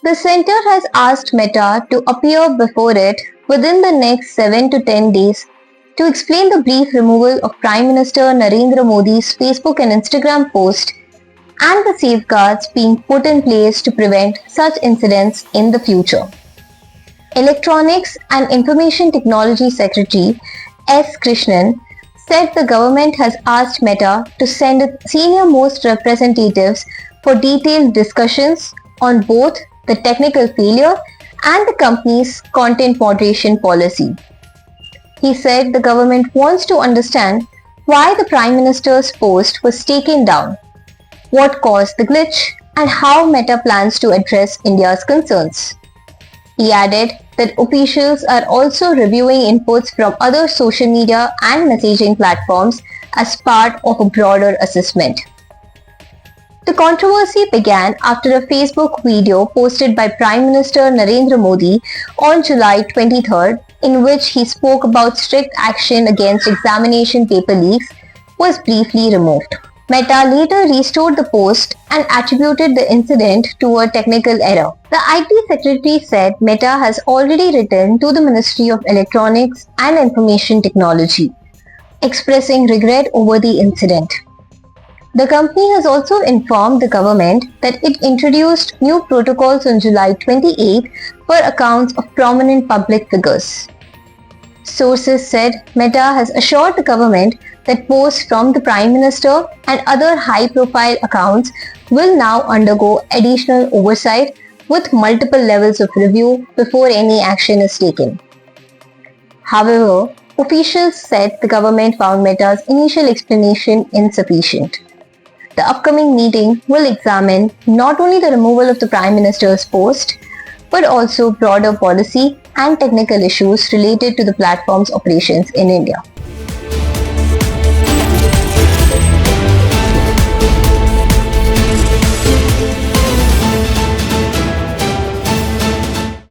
The center has asked Meta to appear before it within the next 7 to 10 days to explain the brief removal of Prime Minister Narendra Modi's Facebook and Instagram post and the safeguards being put in place to prevent such incidents in the future. Electronics and Information Technology Secretary S. Krishnan said the government has asked Meta to send its senior-most representatives for detailed discussions on both the technical failure and the company's content moderation policy. He said the government wants to understand why the Prime Minister's post was taken down, what caused the glitch, and how Meta plans to address India's concerns. He added that officials are also reviewing inputs from other social media and messaging platforms as part of a broader assessment. The controversy began after a Facebook video posted by Prime Minister Narendra Modi on July 23rd, in which he spoke about strict action against examination paper leaks, was briefly removed. Meta later restored the post and attributed the incident to a technical error. The IT secretary said Meta has already written to the Ministry of Electronics and Information Technology, expressing regret over the incident. The company has also informed the government that it introduced new protocols on July 28 for accounts of prominent public figures. Sources said Meta has assured the government that posts from the Prime Minister and other high-profile accounts will now undergo additional oversight with multiple levels of review before any action is taken. However, officials said the government found Meta's initial explanation insufficient. The upcoming meeting will examine not only the removal of the Prime Minister's post, but also broader policy and technical issues related to the platform's operations in India.